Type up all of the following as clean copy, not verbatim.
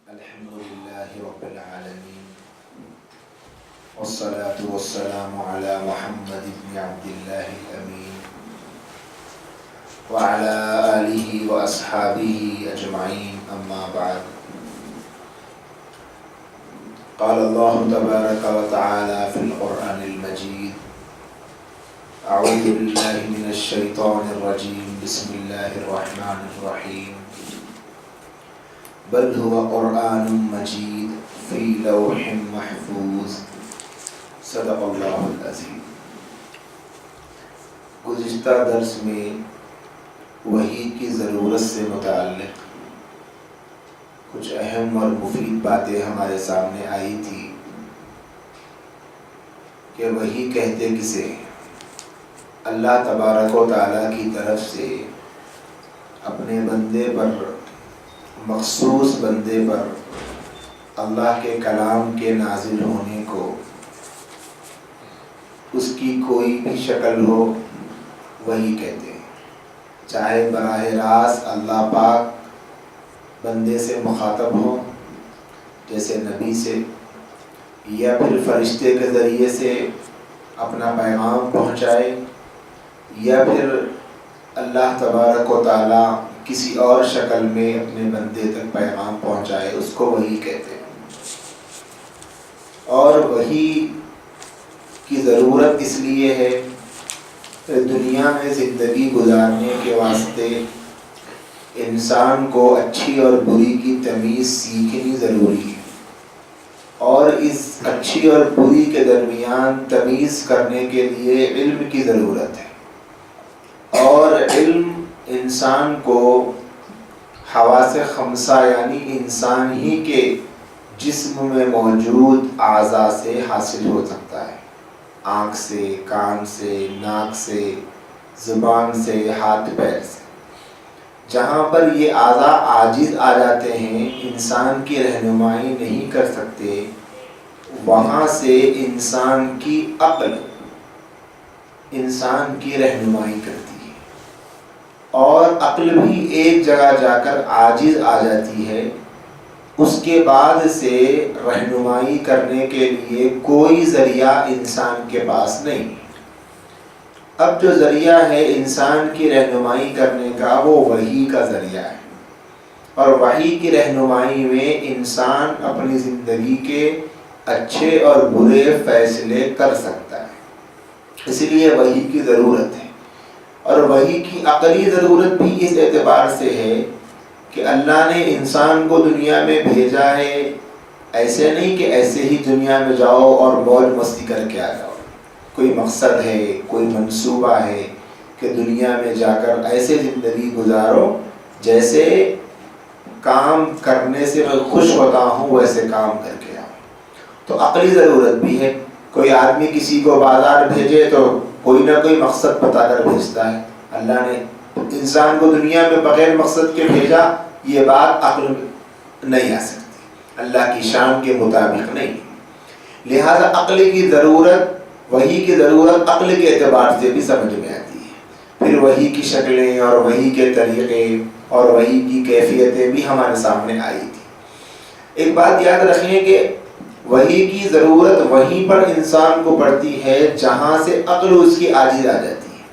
الحمد لله رب العالمين والصلاة والسلام على محمد بن عبد الله الأمين وعلى آله وأصحابه أجمعين أما بعد. قال الله تبارك وتعالى في القرآن المجيد: أعوذ بالله من الشيطان الرجيم بسم الله الرحمن الرحيم بل هو قرآن مجيد في لوح محفوظ صدق اللہ العظیم. گزشتہ درس میں وحی کی ضرورت سے متعلق کچھ اہم اور مفید باتیں ہمارے سامنے آئی تھی کہ وحی کہتے کسے ہیں. اللہ تبارک و تعالیٰ کی طرف سے اپنے بندے پر، مخصوص بندے پر اللہ کے کلام کے نازل ہونے کو، اس کی کوئی بھی شکل ہو، وحی کہتے ہیں. چاہے براہ راست اللہ پاک بندے سے مخاطب ہو جیسے نبی سے، یا پھر فرشتے کے ذریعے سے اپنا پیغام پہنچائے، یا پھر اللہ تبارک و تعالیٰ کسی اور شکل میں اپنے بندے تک پیغام پہنچائے، اس کو وحی کہتے ہیں. اور وحی کی ضرورت اس لیے ہے کہ دنیا میں زندگی گزارنے کے واسطے انسان کو اچھی اور بری کی تمیز سیکھنی ضروری ہے، اور اس اچھی اور بری کے درمیان تمیز کرنے کے لیے علم کی ضرورت ہے. اور علم انسان کو حواس خمسہ یعنی انسان ہی کے جسم میں موجود اعضاء سے حاصل ہو سکتا ہے. آنکھ سے، کان سے، ناک سے، زبان سے، ہاتھ پیر سے. جہاں پر یہ اعضاء عاجز آ جاتے ہیں، انسان کی رہنمائی نہیں کر سکتے، وہاں سے انسان کی عقل انسان کی رہنمائی کرتی ہے. اور عقل بھی ایک جگہ جا کر عاجز آ جاتی ہے، اس کے بعد سے رہنمائی کرنے کے لیے کوئی ذریعہ انسان کے پاس نہیں. اب جو ذریعہ ہے انسان کی رہنمائی کرنے کا، وہ وحی کا ذریعہ ہے. اور وحی کی رہنمائی میں انسان اپنی زندگی کے اچھے اور برے فیصلے کر سکتا ہے. اس لیے وحی کی ضرورت ہے. اور وحی کی عقلی ضرورت بھی اس اعتبار سے ہے کہ اللہ نے انسان کو دنیا میں بھیجا ہے ایسے نہیں کہ ایسے ہی دنیا میں جاؤ اور موج مستی کر کے آ جاؤ. کوئی مقصد ہے، کوئی منصوبہ ہے کہ دنیا میں جا کر ایسے زندگی گزارو جیسے کام کرنے سے میں خوش ہوتا ہوں ویسے کام کر کے آؤ. تو عقلی ضرورت بھی ہے. کوئی آدمی کسی کو بازار بھیجے تو کوئی نہ کوئی مقصد بتا کر بھیجتا ہے. اللہ نے انسان کو دنیا میں بغیر مقصد کے بھیجا، یہ بات عقل نہیں آ سکتی، اللہ کی شان کے مطابق نہیں. لہذا عقل کی ضرورت، وحی کی ضرورت عقل کے اعتبار سے بھی سمجھ میں آتی ہے. پھر وحی کی شکلیں اور وحی کے طریقے اور وحی کی کیفیتیں بھی ہمارے سامنے آئی تھی. ایک بات یاد رکھیں کہ وحی کی ضرورت وہیں پر انسان کو پڑتی ہے جہاں سے عقل اس کی عاجز آ جاتی ہے.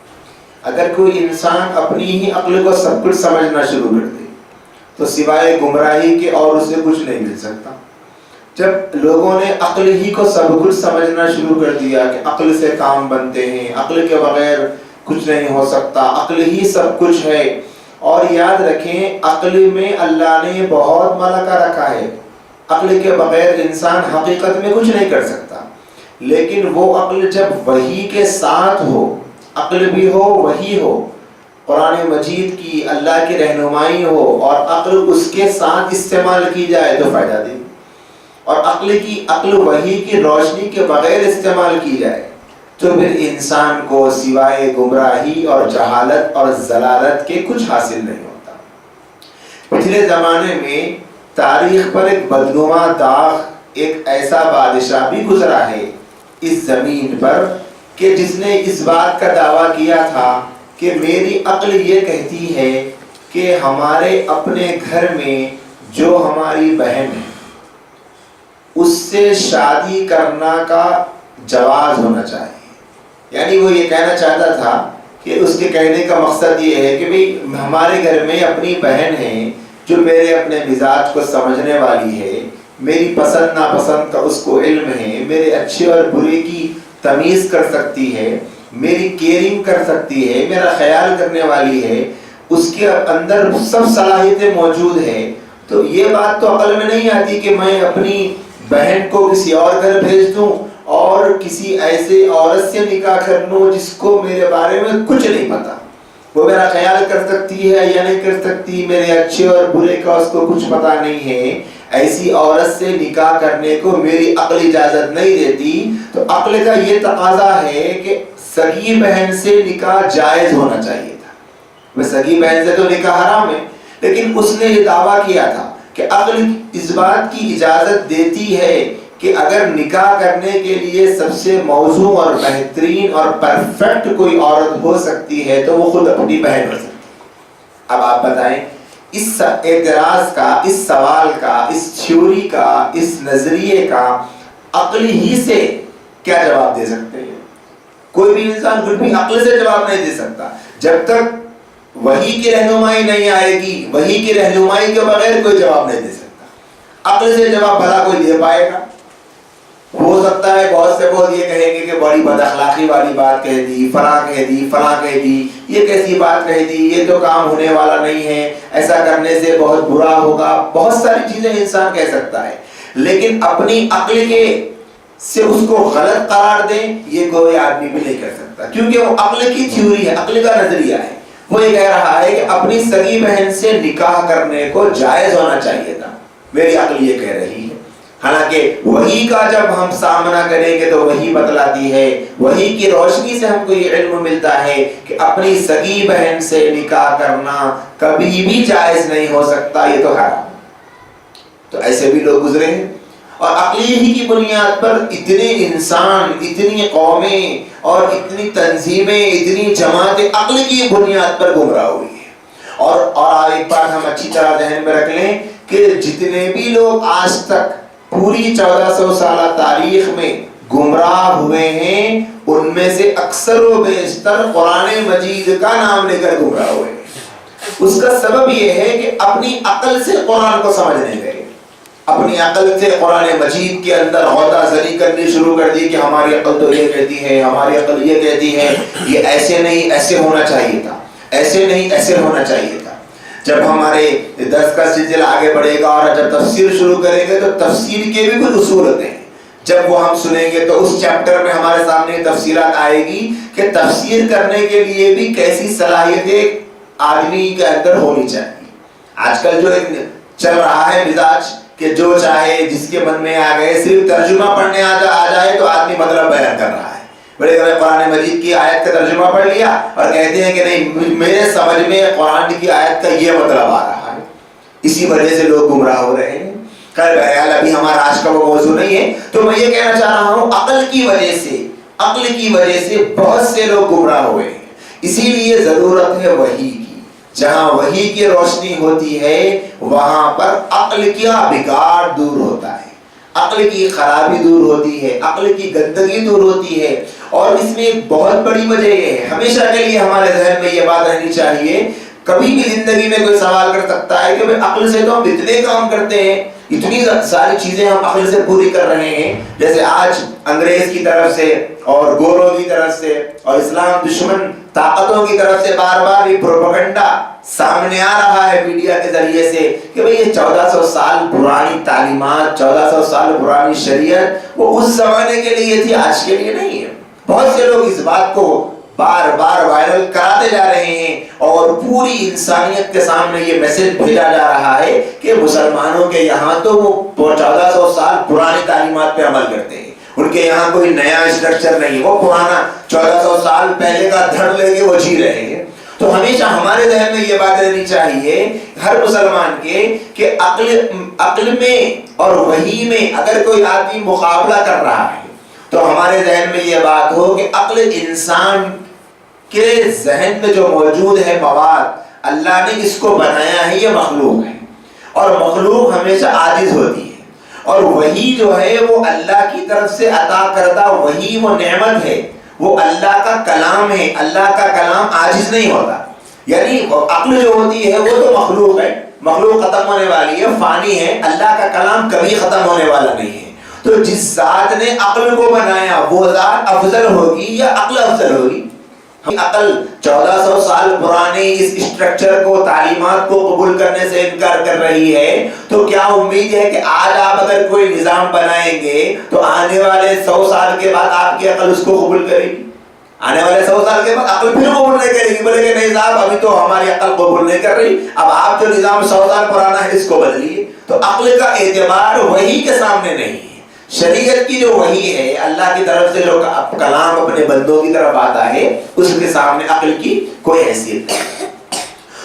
اگر کوئی انسان اپنی ہی عقل کو سب کچھ سمجھنا شروع کر دے تو سوائے گمراہی کے اور اسے کچھ نہیں مل سکتا. جب لوگوں نے عقل ہی کو سب کچھ سمجھنا شروع کر دیا کہ عقل سے کام بنتے ہیں، عقل کے بغیر کچھ نہیں ہو سکتا، عقل ہی سب کچھ ہے. اور یاد رکھیں عقل میں اللہ نے بہت ملکہ رکھا ہے. عقل کے بغیر انسان حقیقت میں کچھ نہیں کر سکتا. لیکن وہ عقل جب وحی کے ساتھ ہو، عقل بھی ہو، وحی ہو، قرآن مجید کی اللہ کی رہنمائی ہو، اور عقل اس کے ساتھ استعمال کی جائے تو فائدہ دے. اور عقل وحی کی روشنی کے بغیر استعمال کی جائے تو پھر انسان کو سوائے گمراہی اور جہالت اور ضلالت کے کچھ حاصل نہیں ہوتا. پچھلے زمانے میں تاریخ پر ایک بدنما داغ، ایک ایسا بادشاہ بھی گزرا ہے اس زمین پر کہ جس نے اس بات کا دعویٰ کیا تھا کہ میری عقل یہ کہتی ہے کہ ہمارے اپنے گھر میں جو ہماری بہن ہے اس سے شادی کرنا کا جواز ہونا چاہیے. یعنی وہ یہ کہنا چاہتا تھا کہ اس کے کہنے کا مقصد یہ ہے کہ بھئی ہمارے گھر میں اپنی بہن ہے جو میرے اپنے مزاج کو سمجھنے والی ہے, میری پسند ناپسند کا اس کو علم ہے, میرے اچھے اور برے کی تمیز کر سکتی ہے, میری کیئرنگ کر سکتی ہے, میرا خیال کرنے والی ہے, اس کے اندر سب صلاحیتیں موجود ہیں. تو یہ بات تو عقل میں نہیں آتی کہ میں اپنی بہن کو کسی اور گھر بھیج دوں اور کسی ایسے عورت سے نکاح کر لوں جس کو میرے بارے میں کچھ نہیں پتا, وہ میرا خیال کر سکتی ہے یا نہیں کر سکتی, میرے اچھے اور برے کا اس کو کچھ پتا نہیں ہے. ایسی عورت سے نکاح کرنے کو میری عقل اجازت نہیں دیتی. تو عقل کا یہ تقاضا ہے کہ سگی بہن سے نکاح جائز ہونا چاہیے تھا. میں سگی بہن سے تو نکاح حرام ہے, لیکن اس نے یہ دعویٰ کیا تھا کہ عقل اس بات کی اجازت دیتی ہے کہ اگر نکاح کرنے کے لیے سب سے موزوں اور بہترین اور پرفیکٹ کوئی عورت ہو سکتی ہے تو وہ خود اپنی بہن ہو سکتی ہے. اب آپ بتائیں اس اعتراض کا, اس سوال کا, اس تھیوری کا, اس نظریے کا عقل ہی سے کیا جواب دے سکتے ہیں؟ کوئی بھی انسان کچھ بھی عقل سے جواب نہیں دے سکتا. جب تک وحی کی رہنمائی نہیں آئے گی, وحی کی رہنمائی کے بغیر کوئی جواب نہیں دے سکتا. عقل سے جواب بھلا کوئی دے پائے گا؟ ہو سکتا ہے بہت سے لوگ یہ کہیں گے کہ بڑی بد اخلاقی والی بات کہہ دی, فلاں کہہ دی, فلاں کہہ دی, یہ کیسی بات کہہ دی, یہ تو کام ہونے والا نہیں ہے, ایسا کرنے سے بہت برا ہوگا. بہت ساری چیزیں انسان کہہ سکتا ہے, لیکن اپنی عقل کے سے اس کو غلط قرار دیں یہ کوئی آدمی بھی نہیں کر سکتا, کیونکہ وہ عقل کی تھیوری ہے, عقل کا نظریہ ہے. وہ یہ کہہ رہا ہے کہ اپنی سگی بہن سے نکاح کرنے کو جائز ہونا چاہیے تھا, میری عقل یہ کہہ رہی ہے. حالانکہ وحی کا جب ہم سامنا کریں گے تو وحی بتلاتی ہے, وحی کی روشنی سے ہم کو یہ علم ملتا ہے کہ اپنی سگی بہن سے نکاح کرنا کبھی بھی جائز نہیں ہو سکتا, یہ تو حرام. تو ایسے بھی لوگ گزرے ہیں, اور عقلی ہی کی بنیاد پر اتنے انسان, اتنی قومیں اور اتنی تنظیمیں, اتنی جماعتیں عقل کی بنیاد پر گمراہ ہوئی ہیں. اور ایک بات ہم اچھی طرح ذہن میں رکھ لیں کہ جتنے بھی لوگ آج تک پوری 1400 سالہ تاریخ میں گمراہ ہوئے ہیں ان میں سے اکثر و بیشتر قرآن مجید کا نام لے کر گمراہ ہوئے ہیں. اس کا سبب یہ ہے کہ اپنی عقل سے قرآن کو سمجھنے گئے, اپنی عقل سے قرآن مجید کے اندر غوطہ زنی کرنی شروع کر دی کہ ہماری عقل تو یہ کہتی ہے, ہماری عقل یہ کہتی ہے, یہ ایسے نہیں ایسے ہونا چاہیے تھا, ایسے نہیں ایسے ہونا چاہیے تھا. جب ہمارے درس کا سلسلہ آگے بڑھے گا اور جب تفسیر شروع کریں گے تو تفسیر کے بھی کچھ اصول ہوتے ہیں, جب وہ ہم سنیں گے تو اس چیپٹر میں ہمارے سامنے تفصیلات آئے گی کہ تفسیر کرنے کے لیے بھی کیسی صلاحیتیں آدمی کے اندر ہونی چاہیے. آج کل جو ایک چل رہا ہے مزاج کہ جو چاہے جس کے من میں آ گئے, صرف ترجمہ پڑھنے آ جائے تو آدمی مطلب بیان کر رہا ہے. بڑے بڑے قرآن مجید کی آیت کا ترجمہ پڑھ لیا اور کہتے ہیں کہ نہیں میرے سمجھ میں قرآن کی آیت کا یہ مطلب آ رہا ہے. اسی وجہ سے لوگ گمراہ ہو رہے ہیں. خیر بہرحال ابھی ہمارا آج کا وہ موضوع نہیں ہے, تو میں یہ کہنا چاہ رہا ہوں عقل کی وجہ سے بہت سے لوگ گمراہ ہوئے ہیں. اسی لیے ضرورت ہے وحی کی. جہاں وحی کی روشنی ہوتی ہے وہاں پر عقل کا بگاڑ دور ہوتا ہے, عقل کی خرابی دور ہوتی ہے, عقل کی گندگی دور ہوتی ہے. اور اس میں ایک بہت بڑی وجہ یہ ہے, ہمیشہ کے لیے ہمارے ذہن میں یہ بات رہنی چاہیے, کبھی بھی زندگی میں کوئی سوال کر سکتا ہے کہ عقل سے تو ہم اتنے کام کرتے ہیں, اتنی ساری چیزیں ہم عقل سے پوری کر رہے ہیں. جیسے آج انگریز کی طرف سے اور گوروں کی طرف سے اور اسلام دشمن طاقتوں کی طرف سے بار بار یہ پروپیگنڈا سامنے آ رہا ہے میڈیا کے ذریعے سے کہ بھئی یہ 1400 سال پرانی تعلیمات, 1400 سال پرانی شریعت وہ اس زمانے کے لیے تھی, آج کے لیے نہیں ہے. بہت سے لوگ اس بات کو بار بار وائرل کراتے جا رہے ہیں اور پوری انسانیت کے سامنے یہ میسج بھیجا جا رہا ہے کہ مسلمانوں کے یہاں تو وہ 1400 سال پرانی تعلیمات پہ عمل کرتے ہیں, ان کے یہاں کوئی نیا اسٹرکچر نہیں, وہ پرانا 1400 سال پہلے کا دھڑ لے کے وہ جی رہے ہیں. تو ہمیشہ ہمارے ذہن میں یہ بات رہنی چاہیے ہر مسلمان کے کہ عقل میں اور وحی میں اگر کوئی آدمی مقابلہ کر رہا ہے تو ہمارے ذہن میں یہ بات ہو کہ عقل انسان کے ذہن میں جو موجود ہے مواد, اللہ نے اس کو بنایا ہے, یہ مخلوق ہے, اور مخلوق ہمیشہ عاجز ہوتی ہے، اور وہی جو ہے وہ اللہ کی طرف سے عطا کردہ وہی وہ نعمت ہے، وہ اللہ کا کلام ہے، اللہ کا کلام عاجز نہیں ہوتا. یعنی عقل جو ہوتی ہے وہ تو مخلوق ہے، مخلوق ختم ہونے والی ہے، فانی ہے، اللہ کا کلام کبھی ختم ہونے والا نہیں ہے. تو جس ذات نے عقل کو بنایا وہ ذات افضل ہوگی یا عقل افضل ہوگی؟ عقل 1400 سال پرانے اس اسٹرکچر کو، تعلیمات کو قبول کرنے سے انکار کر رہی ہے، تو کیا امید ہے کہ آج آپ اگر کوئی نظام بنائیں گے تو آنے والے 100 سال کے بعد آپ کی عقل اس کو قبول کرے گی؟ آنے والے 100 سال کے بعد عقل پھر قبول نہیں کرے گی، بولے کہ نہیں صاحب ابھی تو ہماری عقل قبول نہیں کر رہی، اب آپ جو نظام 100 سال پرانا ہے اس کو بدلیے. تو عقل کا اعتبار وحی کے سامنے نہیں ہے. شریعت کی جو وحی ہے، اللہ کی طرف سے جو کلام اپنے بندوں کی طرف آتا ہے، اس کے سامنے عقل کی کوئی حیثیت نہیں.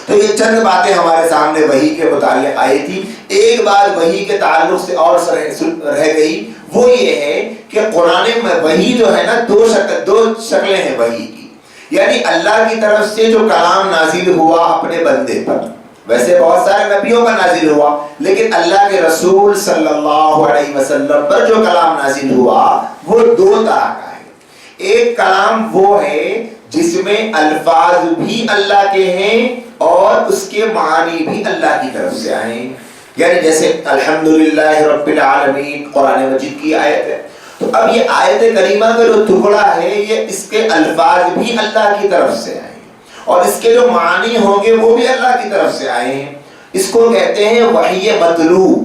تو یہ چند باتیں ہمارے سامنے وحی کے متعلق آئی تھی. ایک بات وحی کے تعلق سے اور رہ گئی، وہ یہ ہے کہ قرآن میں وحی جو ہے نا دو شکلیں ہیں وحی کی. یعنی اللہ کی طرف سے جو کلام نازل ہوا اپنے بندے پر، ویسے بہت سارے نبیوں کا نازل ہوا، لیکن اللہ کے رسول صلی اللہ علیہ وسلم پر جو کلام نازل ہوا وہ دو طرح کا ہے. ایک کلام وہ ہے جس میں الفاظ بھی اللہ کے ہیں اور اس کے معنی بھی اللہ کی طرف سے آئے ہیں. یعنی جیسے الحمدللہ رب العالمین قرآن مجید کی آیت ہے، تو اب یہ آیت کریمہ کا جو ٹکڑا ہے یہ اس کے الفاظ بھی اللہ کی طرف سے آئے ہیں اور اس کے جو معنی ہوں گے وہ بھی اللہ کی طرف سے آئے ہیں. اس کو کہتے ہیں وحی مطلوع.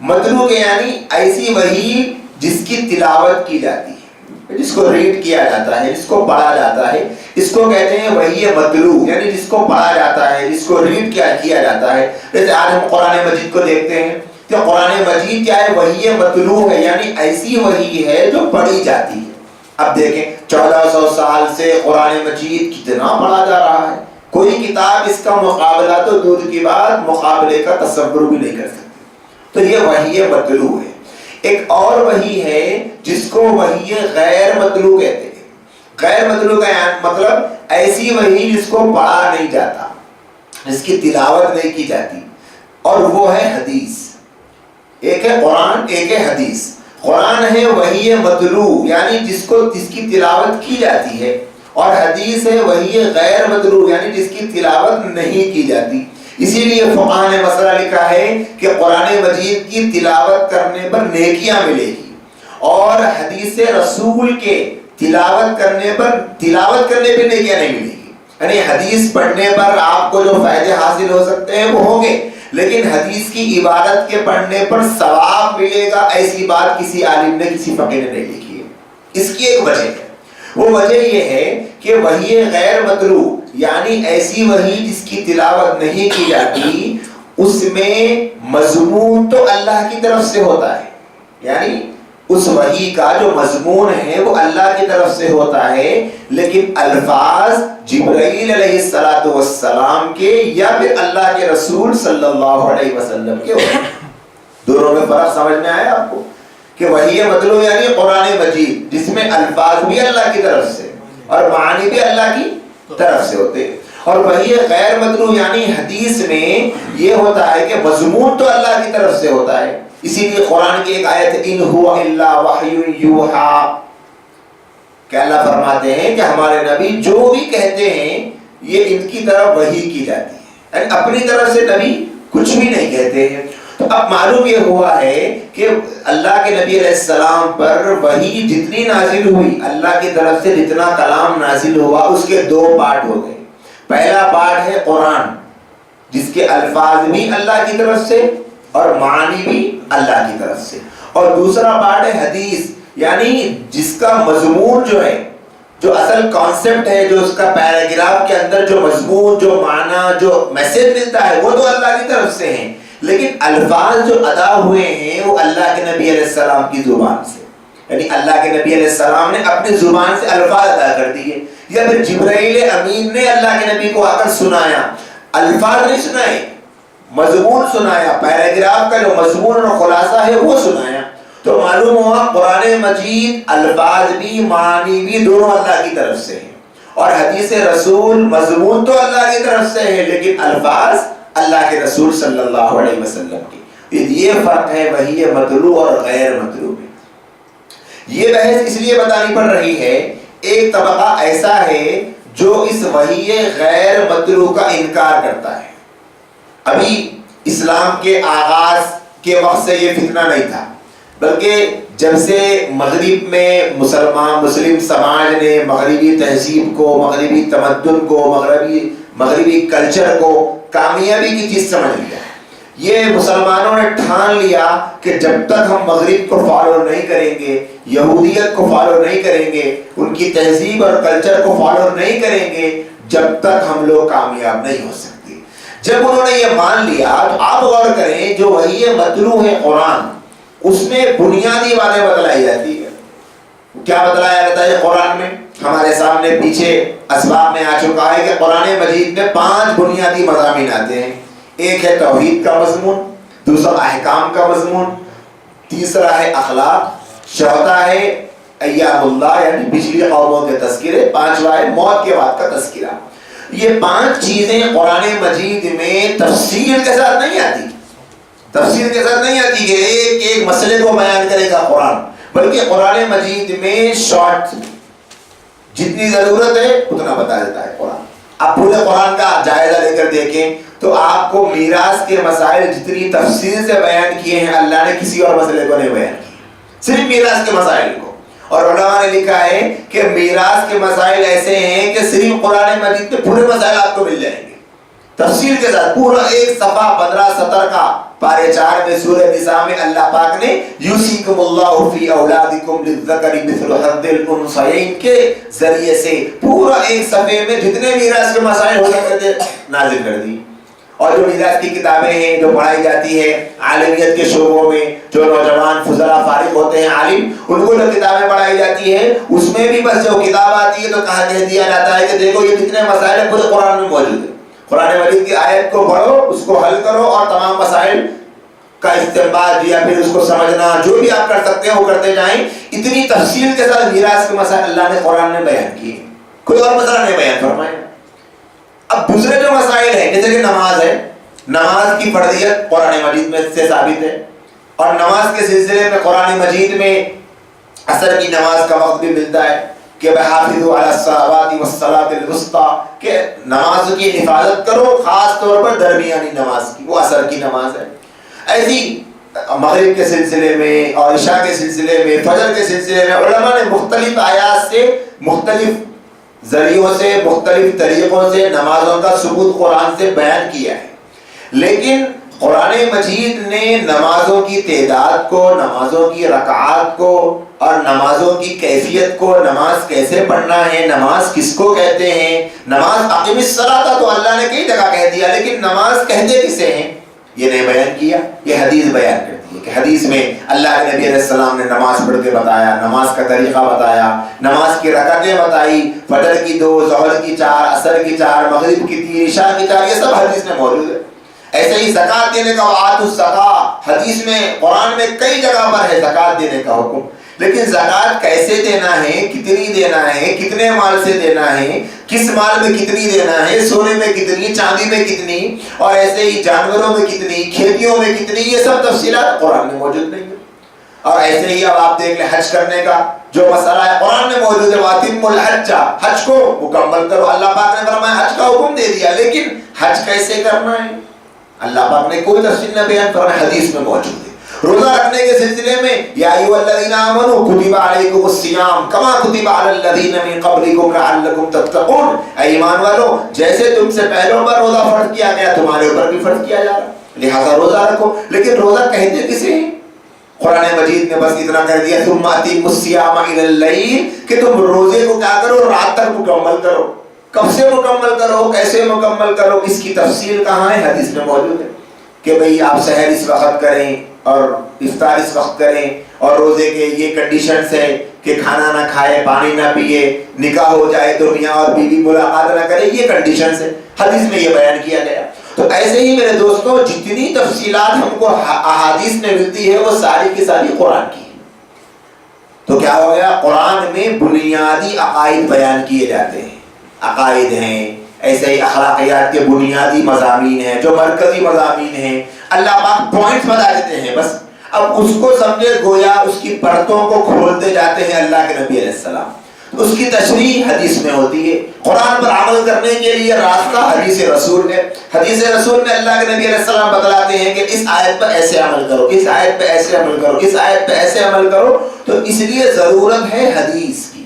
مطلوع یعنی ایسی وحی جس کی تلاوت کی جاتی ہے، جس کو ریڈ کیا جاتا ہے، جس کو پڑھا جاتا ہے، اس کو کہتے ہیں وحی مطلوع. یعنی جس کو پڑھا جاتا ہے، جس کو ریڈ کیا جاتا ہے. جیسے آج ہم قرآن مجید کو دیکھتے ہیں کہ قرآن مجید کیا ہے؟ وحی مطلوع ہے، یعنی ایسی وحی ہے جو پڑھی جاتی ہے. اب دیکھیں 1400 سال سے قرآن مجید کتنا پڑھا جا رہا ہے، کوئی کتاب اس کا مقابلہ تو دور کی بات، مقابلے کا تصور بھی نہیں کر سکتی. تو یہ وحی مطلوع ہے. ایک اور وحی ہے جس کو وحی غیر مطلوع کہتے ہیں. غیر مطلوع کا مطلب ایسی وحی جس کو پڑھا نہیں جاتا، جس کی تلاوت نہیں کی جاتی، اور وہ ہے حدیث. ایک ہے قرآن، ایک ہے حدیث. قرآن ہے وحی مطلوع یعنی جس کی تلاوت کی جاتی ہے، اور حدیث ہے وحی غیر مطلوع یعنی جس کی تلاوت نہیں کی جاتی. اسی لیے فقہاء نے مسئلہ لکھا ہے کہ قرآن مجید کی تلاوت کرنے پر نیکیاں ملے گی، اور حدیث رسول کے تلاوت کرنے پہ نیکیاں نہیں ملے گی. یعنی حدیث پڑھنے پر آپ کو جو فائدے حاصل ہو سکتے ہیں وہ ہوں گے، لیکن حدیث کی عبادت کے پڑھنے پر ثواب ملے گا ایسی بات کسی عالم نے، کسی فقیر نے نہیں لکھی ہے. اس کی ایک وجہ ہے، وہ وجہ یہ ہے کہ وحی غیر مطلوع یعنی ایسی وحی جس کی تلاوت نہیں کی جاتی، اس میں مضمون تو اللہ کی طرف سے ہوتا ہے. یعنی اس وحی کا جو مضمون ہے وہ اللہ کی طرف سے ہوتا ہے، لیکن الفاظ جبرائیل علیہ السلام کے یا پھر اللہ کے رسول صلی اللہ علیہ وسلم کے ہوتے ہیں. دونوں میں فرق سمجھ میں آیا آپ کو کہ وحی مطلوع یعنی قرآن مجید جس میں الفاظ بھی اللہ کی طرف سے اور معانی بھی اللہ کی طرف سے ہوتے ہیں. اور وحی غیر مطلوع یعنی حدیث میں یہ ہوتا ہے کہ مضمون تو اللہ کی طرف سے ہوتا ہے. اسی لیے قرآن کی ایک آیت ان هو الا وحی یوحی کہ اللہ فرماتے ہیں کہ ہمارے نبی جو بھی کہتے ہیں یہ ان کی طرف وحی کی جاتی ہے، یعنی اپنی طرف سے نبی کچھ بھی نہیں کہتے ہیں. تو اب معلوم یہ ہوا ہے کہ اللہ کے نبی علیہ السلام پر وحی جتنی نازل ہوئی، اللہ کی طرف سے جتنا کلام نازل ہوا، اس کے دو پارٹ ہو گئے. پہلا پارٹ ہے قرآن جس کے الفاظ بھی اللہ کی طرف سے اور معنی بھی اللہ کی طرف سے، اور دوسرا پارٹ ہے حدیث یعنی جس کا مضمون جو ہے، جو اصل کانسیپٹ ہے، جو اس کا پیراگراف کے اندر جو مضمون، جو معنی، جو میسج ملتا ہے وہ تو اللہ کی طرف سے ہیں، لیکن الفاظ جو ادا ہوئے ہیں وہ اللہ کے نبی علیہ السلام کی زبان سے. یعنی اللہ کے نبی علیہ السلام نے اپنی زبان سے الفاظ ادا کر دیے، یا پھر جبرائیل امین نے اللہ کے نبی کو آ کر سنایا. الفاظ نہیں سنائے، مضمون سنایا، پیراگراف کا جو مضمون اور خلاصہ ہے وہ سنایا. تو معلوم ہوا قرآن مجید الفاظ بھی معنی بھی دونوں اللہ کی طرف سے ہیں، اور حدیث رسول مضمون تو اللہ کی طرف سے ہے لیکن الفاظ اللہ کے رسول صلی اللہ علیہ وسلم کی. یہ فرق ہے وحی مطلوع اور غیر مطلوع میں. یہ بحث اس لیے بتانی پڑ رہی ہے، ایک طبقہ ایسا ہے جو اس وحی غیر مطلوع کا انکار کرتا ہے. ابھی اسلام کے آغاز کے وقت سے یہ فتنہ نہیں تھا، بلکہ جب سے مغرب میں مسلم سماج نے مغربی تہذیب کو، مغربی تمدن کو، مغربی کلچر کو کامیابی کی چیز سمجھ لیا، یہ مسلمانوں نے ٹھان لیا کہ جب تک ہم مغرب کو فالو نہیں کریں گے، یہودیت کو فالو نہیں کریں گے، ان کی تہذیب اور کلچر کو فالو نہیں کریں گے، جب تک ہم لوگ کامیاب نہیں ہو سکتے. جب انہوں نے یہ مان لیا تو آپ غور کریں، جو وحی مطلوع ہے قرآن، اس میں بنیادی باتیں بتلائی جاتی ہے. کیا بتلایا جاتا ہے قرآن میں؟ ہمارے سامنے پیچھے اسباب میں آ چکا ہے کہ قرآن مجید میں 5 بنیادی مضامین آتے ہیں. ایک ہے توحید کا مضمون، دوسرا احکام کا مضمون، تیسرا ہے اخلاق، چوتھا ہے ایام اللہ یعنی پچھلی قوموں کے تذکرے، پانچواں ہے موت کے بعد کا تذکرہ. یہ 5 چیزیں قرآن مجید میں تفصیل کے ساتھ نہیں آتی، تفصیل کے ساتھ نہیں آتی کہ ایک ایک مسئلے کو بیان کرے گا قرآن، بلکہ قرآن مجید میں شارٹ جتنی ضرورت ہے اتنا بتا دیتا ہے قرآن. آپ پورے قرآن کا جائزہ لے کر دیکھیں تو آپ کو میراث کے مسائل جتنی تفصیل سے بیان کیے ہیں اللہ نے کسی اور مسئلے کو نہیں بیان کیے، صرف میراث کے مسائل کو. اور علماء نے لکھا ہے کہ میراث کے مسائل ایسے ہیں کہ صرف قرآن مجید میں پورے مسائل آپ کو مل جائیں گے تفصیل کے ساتھ. پورا ایک صفحہ 15 سطر کا پارے 4 میں سورہ نساء میں اللہ پاک نے یوصیکم اللہ فی اولادکم للذکر مثل حظ الانثیین کے ذریعے سے پورا ایک صفحے میں جتنے میراث کے مسائل ہو سکتے تھے نازل کر دی. اور جو میراث کی کتابیں ہیں جو پڑھائی جاتی ہے عالمیت کے شعبوں میں، جو نوجوان فضلاء فارغ ہوتے ہیں عالم، ان کو جو کتابیں پڑھائی جاتی ہے اس میں بھی بس جو کتاب آتی ہے تو کہہ دیا جاتا ہے کہ دیکھو یہ جتنے مسائل ہیں پورے قرآن میں موجود ہیں. قرآن مجید کی آیت کو پڑھو، اس کو حل کرو اور تمام مسائل کا استنباط یا پھر اس کو سمجھنا جو بھی آپ کر سکتے ہیں وہ کرتے جائیں. اتنی تفصیل کے ساتھ میراث کے مسائل اللہ نے قرآن میں بیان کیے، کوئی اور مسئلہ نہیں بیان فرمایا. اب دوسرے جو مسائل ہیں جیسے کہ نماز ہے، نماز کی فرضیت قرآن مجید میں سے ثابت ہے، اور نماز کے سلسلے میں قرآن مجید میں عصر کی نماز کا وقت بھی ملتا ہے کہ حافظوا علی الصلوات والصلاۃ الوسطی، کہ نماز کی حفاظت کرو، خاص طور پر درمیانی نماز کی، وہ عصر کی نماز ہے. ایسی مغرب کے سلسلے میں اور عشاء کے سلسلے میں، فجر کے سلسلے میں علماء نے مختلف آیات سے، مختلف ذریعوں سے، مختلف طریقوں سے نمازوں کا ثبوت قرآن سے بیان کیا ہے. لیکن قرآن مجید نے نمازوں کی تعداد کو، نمازوں کی رکعات کو اور نمازوں کی کیفیت کو، نماز کیسے پڑھنا ہے، نماز کس کو کہتے ہیں، نماز اقیم الصلاۃ تو اللہ نے کئی جگہ کہہ دیا، لیکن نماز کہتے کسے ہیں یہ نہیں بیان کیا. یہ حدیث بیان کرتی ہے کہ حدیث میں اللہ کے نبی علیہ السلام نے نماز پڑھ کے بتایا، نماز کا طریقہ بتایا، نماز کی رکعتیں بتائی، فجر کی 2، ظہر کی 4، عصر کی 4، مغرب کی 3، عشاء کی 4، یہ سب حدیث میں موجود ہے. ایسے ہی زکوٰۃ دینے کا وآتوا الزکاۃ، حدیث میں قرآن میں کئی جگہ پر ہے زکوٰۃ دینے کا حکم. لیکن زکوٰۃ کیسے دینا ہے، کتنی دینا ہے، کتنے مال سے دینا ہے، کس مال میں کتنی دینا ہے، سونے میں کتنی، چاندی میں کتنی، اور ایسے ہی جانوروں میں کتنی، کھیتیوں میں کتنی، یہ سب تفصیلات قرآن میں موجود نہیں ہے. اور ایسے ہی اب آپ دیکھ لیں حج کرنے کا جو مسئلہ ہے قرآن میں موجود ہے، وَأَتِمُّوا الْحَجَّ، حج کو مکمل کرو. اللہ پاک نے فرمایا حج کا حکم دے دیا، لیکن حج کیسے کرنا ہے اللہ پاک نے کوئی تفصیل نہ بیان فرمایا، حدیث میں موجود ہے. روزہ رکھنے کے سلسلے میں یا ایھا الذین آمنوا کتب علیکم الصیام کما کتب علی الذین من قبلکم لعلکم تتقون، اے ایمان والو جیسے تم سے پہلوں پر روزہ فرض کیا گیا تمہارے اوپر بھی فرض کیا جا رہا، لہذا روزہ رکھو. لیکن روزہ کہتے کسے ہیں؟ قرآن مجید نے بس اتنا کہہ دیا ثم اتموا الصیام الی اللیل، کہ تم روزے کو کیا کرو، رات تک مکمل کرو. کب سے مکمل کرو، کیسے مکمل کرو، اس کی تفصیل کہاں ہے؟ حدیث میں موجود ہے کہ بھئی آپ سحر اس وقت کریں اور افطار اس وقت کریں، اور روزے کے یہ کنڈیشنز ہے کہ کھانا نہ کھائے، پانی نہ پیے، نکاح ہو جائے تو میاں اور بیوی ملاقات نہ کرے، یہ کنڈیشنز ہے حدیث میں یہ بیان کیا گیا. تو ایسے ہی میرے دوستوں جتنی تفصیلات ہم کو احادیث میں ملتی ہے وہ ساری کی ساری قرآن کی. تو کیا ہو گیا، قرآن میں بنیادی عقائد بیان کیے جاتے ہیں. عقائد ہیں، ایسے ہی اخلاقیات کے بنیادی مضامین ہیں جو مرکزی مضامین ہیں، اللہ پاک پوائنٹس بتا دیتے ہیں بس، اب اس کو سمجھے گویا اس کی پرتوں کو کھولتے جاتے ہیں اللہ کے نبی علیہ السلام، اس کی تشریح حدیث میں ہوتی ہے۔ قرآن پر عمل کرنے کے لیے راستہ حدیث رسول ہے، حدیث رسول میں اللہ کے نبی علیہ السلام بتلاتے ہیں کہ اس آیت پر ایسے عمل کرو، اس آیت پہ ایسے عمل کرو، اس آیت پہ ایسے عمل کرو، تو اس لیے ضرورت ہے حدیث کی۔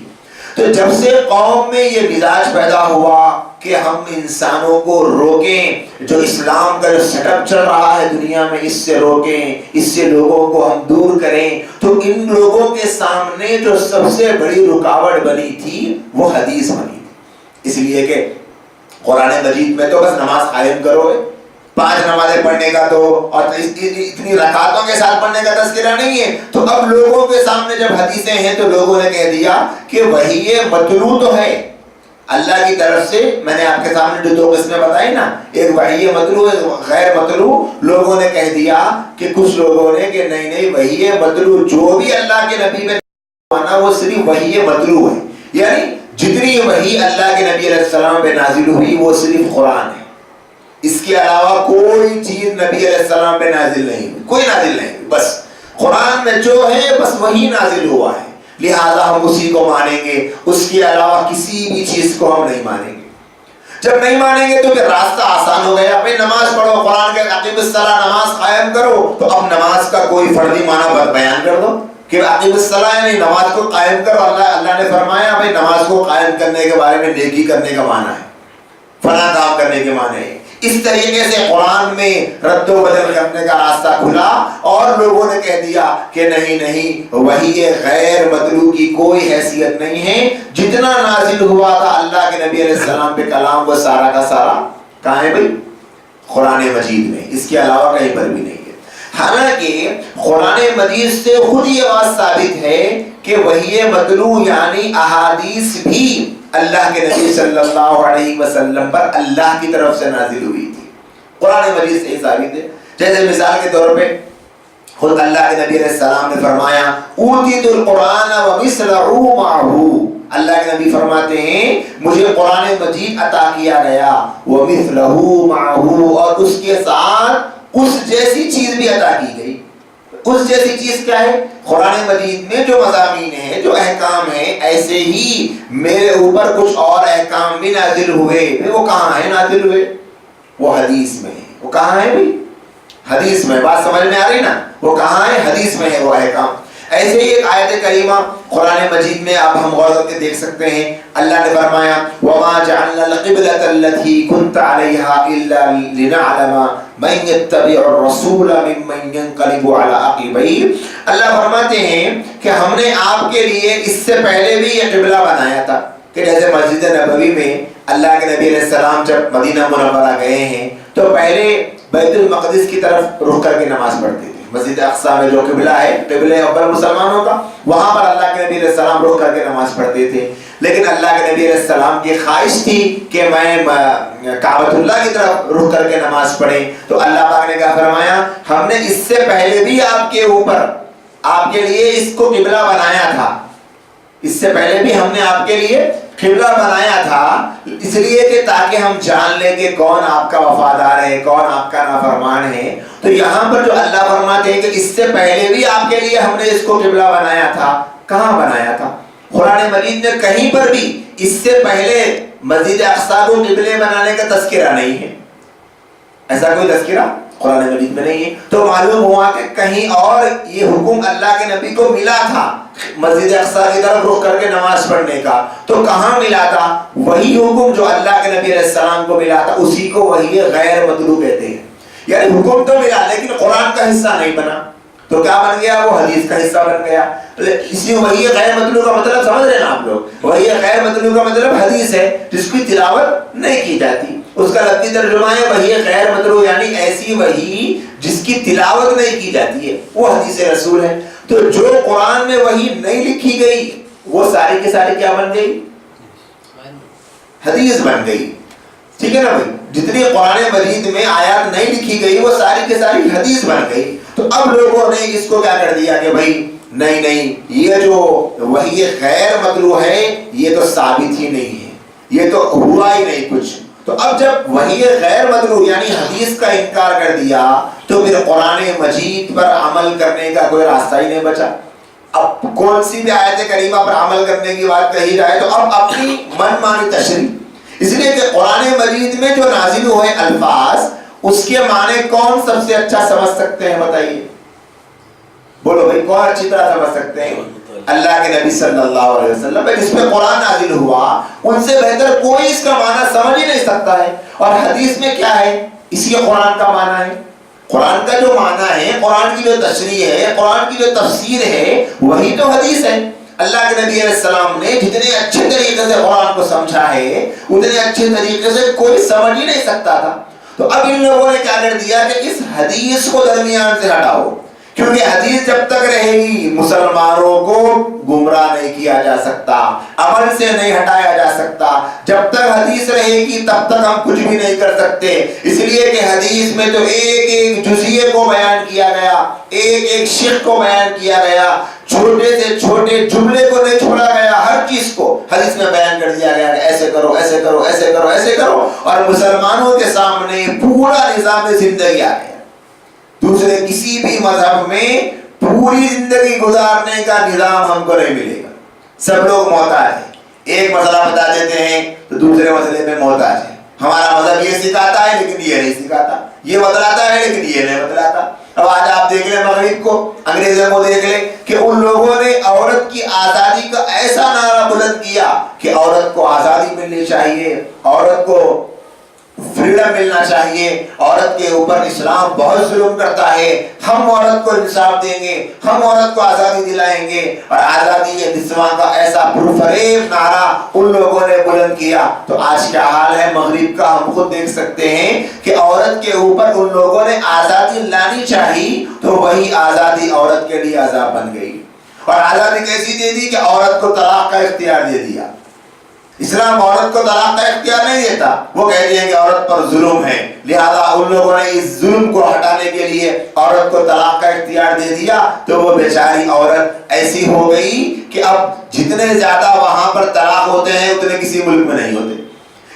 تو جب سے قوم میں یہ مزاج پیدا ہوا کہ ہم انسانوں کو روکیں، جو اسلام کا جو سیٹ اپ چل رہا ہے دنیا میں اس سے روکیں، اس سے لوگوں کو ہم دور کریں، تو ان لوگوں کے سامنے جو سب سے بڑی رکاوٹ بنی تھی وہ حدیث بنی تھی۔ اس لیے کہ قرآن مجید میں تو بس نماز قائم کرو، 5 نمازیں پڑھنے کا تو اور اتنی رکعتوں کے ساتھ پڑھنے کا تذکرہ نہیں ہے، تو اب لوگوں کے سامنے جب حدیثیں ہیں تو لوگوں نے کہہ دیا کہ وحی مطلوع تو ہے اللہ کی طرف سے، میں نے آپ کے سامنے جو 2 قسمیں بتائی نا، ایک وحی مطلوع غیر مطلوع، لوگوں نے کہہ دیا کہ کچھ لوگوں نے کہ نہیں وحی مطلوع جو بھی اللہ کے نبی میں مانا وہ صرف وحی مطلوع ہے، یعنی جتنی وحی اللہ کے نبی علیہ السلام پہ نازل ہوئی وہ صرف قرآن ہے، اس کے علاوہ کوئی چیز نبی علیہ السلام پہ نازل نہیں ہوئی، کوئی نازل نہیں ہوئی، بس قرآن میں جو ہے بس وہی نازل ہوا ہے، لہذا ہم اسی کو مانیں گے، اس کے علاوہ کسی بھی چیز کو ہم نہیں مانیں گے۔ جب نہیں مانیں گے تو پھر راستہ آسان ہو گیا، بھائی نماز پڑھو، قرآن کے اقیم الصلاۃ نماز قائم کرو، تو اب نماز کا کوئی فردی معنی بیان کر دو کہ اقیم الصلاۃ یعنی نماز کو قائم کرو، اللہ نے فرمایا بھائی نماز کو قائم کرنے کے بارے میں نیکی کرنے کا معنی ہے، فلاں کام کرنے کے معنی ہے۔ اس طریقے سے قرآن میں رد و بدل کرنے کا راستہ کھلا اور لوگوں نے کہہ دیا کہ نہیں وحی غیر مطلوع کی کوئی حیثیت نہیں ہے، جتنا نازل ہوا تھا اللہ کے نبی علیہ السلام پہ کلام وہ سارا کا سارا کہاں ہے بھائی؟ قرآن مجید میں، اس کے علاوہ کہیں پر بھی نہیں ہے۔ حالانکہ قرآن مجید سے خود یہ بات ثابت ہے کہ وحی مطلوع یعنی احادیث بھی اللہ کے نبی صلی اللہ علیہ وسلم پر اللہ کی طرف سے نازل ہوئی تھی، قرآن مجید سے ثابت ہے۔ جیسے مثال کے طور پہ خود اللہ کے نبی علیہ السلام نے فرمایا اوتیت القرآن ومثلہ معہ، اللہ کے نبی فرماتے ہیں مجھے قرآن مجید عطا کیا گیا، ومثلہ معہ، اور اس کے ساتھ اس جیسی چیز بھی عطا کی گئی۔ اس جیسی چیز کیا ہے؟ قرآن مجید میں جو مضامین ہیں، جو احکام ہیں، ایسے ہی میرے اوپر کچھ اور احکام بھی نازل ہوئے۔ وہ کہاں ہیں نازل ہوئے؟ وہ حدیث میں ہے۔ وہ کہاں ہے بھی؟ حدیث میں۔ بات سمجھ میں آ رہی نا؟ وہ کہاں ہے؟ حدیث میں ہے وہ احکام۔ ایسے ہی ایک آیت کریمہ قرآن مجید میں اب ہم غور کر کے دیکھ سکتے ہیں، اللہ نے فرمایا وَمَا جَعَلْنَا الْقِبْلَةَ الَّتِي كُنْتَ عَلَيْهَا إِلَّا لِنَعْلَمَ مَن يَتَّبِعُ الرَّسُولَ مِمَّن يَنقَلِبُ عَلَىٰ عَقِبَيْهِ۔ اللہ فرماتے ہیں کہ ہم نے آپ کے لیے اس سے پہلے بھی یہ قبلہ بنایا تھا کہ جیسے مسجد نبوی میں اللہ کے نبی علیہ السلام جب مدینہ منورہ گئے ہیں تو پہلے بیت المقدس کی طرف رخ کر کے نماز پڑھتے تھے۔ مسجد اقصی میں جو قبلہ ہے، قبلہ اول مسلمانوں کا، وہاں پر اللہ کے نبی علیہ السلام رخ کر کے نماز پڑھتے تھے۔ لیکن اللہ کے نبی علیہ السلام کی خواہش تھی کہ میں کعبۃ اللہ کی طرف رخ کر کے نماز پڑھیں، تو اللہ پاک نے کہا فرمایا ہم نے اس سے پہلے بھی آپ کے اوپر، آپ کے لیے اس کو قبلہ بنایا تھا، اس سے پہلے بھی ہم نے آپ کے لیے قبلہ بنایا تھا، اس لیے کہ تاکہ ہم جان لیں کہ کون آپ کا وفادار ہے، کون آپ کا نافرمان ہے۔ تو یہاں پر جو اللہ فرماتے ہیں کہ اس سے پہلے بھی آپ کے لیے ہم نے اس کو قبلہ بنایا تھا، کہاں بنایا تھا؟ قرآن مجید میں کہیں پر بھی اس سے پہلے مسجد اقصی کو قبلے بنانے کا تذکرہ نہیں ہے، ایسا کوئی تذکرہ قرآن مجید میں نہیں ہے۔ تو معلوم ہوا کہ کہیں اور یہ حکم اللہ کے نبی کو ملا تھا مسجد اقصی کی طرف رخ کر کے نماز پڑھنے کا، تو کہاں ملا تھا؟ وہی حکم جو اللہ کے نبی علیہ السلام کو ملا تھا، اسی کو وہی غیر مطلوع کہتے ہیں۔ یعنی حکم تو ملا لیکن قرآن کا حصہ نہیں بنا، تو کیا بن گیا؟ وہ حدیث کا حصہ بن گیا۔ اس لیے وہی غیر مطلوع کا مطلب سمجھ رہے ہیں نا آپ لوگ؟ وہی غیر مطلوع کا مطلب حدیث ہے جس کی تلاوت نہیں کی جاتی، اس کا لفظی ترجمہ ہے وہی غیر مطلوع، یعنی ایسی وہی جس کی تلاوت نہیں کی جاتی ہے، وہ حدیث رسول ہے۔ تو جو قرآن میں وہی نہیں لکھی گئی وہ ساری کی ساری کیا بن گئی؟ حدیث بن گئی، ٹھیک ہے نا بھائی؟ جتنی قرآن مجید میں آیات نہیں لکھی گئی وہ ساری کی ساری حدیث بن گئی۔ تو اب لوگوں نے اس کو کیا کر دیا کہ بھائی نہیں یہ جو وحی غیر مطلوع ہے یہ تو ثابت ہی نہیں ہے، یہ تو ہوا ہی نہیں کچھ، تو اب جب وحی غیر مدعو یعنی حدیث کا انکار کر دیا تو پھر قرآن مجید پر عمل کرنے کا کوئی راستہ ہی نہیں بچا. اب کون سی بھی آیت کریمہ پر عمل کرنے کی بات کہی جائے تو اب اپنی من مانی تشریح. اس لیے کہ قرآن مجید میں جو نازل ہوئے الفاظ اس کے معنی کون سب سے اچھا سمجھ سکتے ہیں بتائیے؟ بولو بھائی کون اچھی طرح سمجھ سکتے ہیں؟ اللہ کے نبی صلی اللہ علیہ وسلم جس پہ قرآن نازل ہوا ان سے بہتر کوئی اس کا معنی سمجھ ہی نہیں سکتا ہے. اور حدیث میں کیا ہے؟ اسی قرآن کا معنی ہے. قرآن کا جو معنی ہے, قرآن کی جو تشریح ہے, قرآن کی جو تفسیر ہے وہی تو حدیث ہے. اللہ کے نبی علیہ السلام نے جتنے اچھے طریقے سے قرآن کو سمجھا ہے اتنے اچھے طریقے سے کوئی سمجھ ہی نہیں سکتا تھا. تو اب ان لوگوں نے کیا کر دیا کہ اس حدیث کو درمیان سے ہٹاؤ, کیونکہ حدیث جب تک رہے گی مسلمانوں کو گمراہ نہیں کیا جا سکتا, عمل سے نہیں ہٹایا جا سکتا. جب تک حدیث رہے گی تب تک ہم کچھ بھی نہیں کر سکتے. اس لیے کہ حدیث میں تو ایک ایک جزئیے کو بیان کیا گیا, ایک ایک شق کو بیان کیا گیا, چھوٹے سے چھوٹے جملے کو نہیں چھوڑا گیا, ہر چیز کو حدیث میں بیان کر دیا گیا کہ ایسے کرو ایسے کرو ایسے کرو ایسے کرو. اور مسلمانوں کے سامنے پورا نظام زندگی آ گیا. دوسرے کسی بھی مذہب میں پوری زندگی گزارنے کا نظام ہم کو نہیں ملے گا. سب لوگ محتاج ہیں, ایک مسئلہ بتا دیتے ہیں تو دوسرے مسئلے میں محتاج ہیں. ہمارا مذہب یہ سکھاتا ہے لیکن یہ نہیں سکھاتا, یہ بتلاتا ہے لیکن یہ نہیں بتلاتا. اب آج آپ دیکھ لیں مغرب کو, انگریزوں کو دیکھ لیں کہ ان لوگوں نے عورت کی آزادی کا ایسا نعرہ بلند کیا کہ عورت کو آزادی ملنی چاہیے, عورت کو فریڈم ملنا چاہیے, عورت کے اوپر اسلام بہت ظلم کرتا ہے, ہم عورت کو انصاف دیں گے, ہم عورت کو آزادی دلائیں گے. اور آزادی نسواں کا ایسا پرفریب نعرہ ان لوگوں نے بلند کیا. تو آج کیا حال ہے مغرب کا ہم خود دیکھ سکتے ہیں کہ عورت کے اوپر ان لوگوں نے آزادی لانی چاہی تو وہی آزادی عورت کے لیے عذاب بن گئی. اور آزادی کیسی دے دی کہ عورت کو طلاق کا اختیار دے دیا. اسلام عورت کو طلاق کا اختیار نہیں دیتا, وہ کہتے ہیں کہ عورت پر ظلم ہے, لہذا ان لوگوں نے اس ظلم کو ہٹانے کے لیے عورت کو طلاق کا اختیار دے دیا. تو وہ بیچاری عورت ایسی ہو گئی کہ اب جتنے زیادہ وہاں پر طلاق ہوتے ہیں اتنے کسی ملک میں نہیں ہوتے.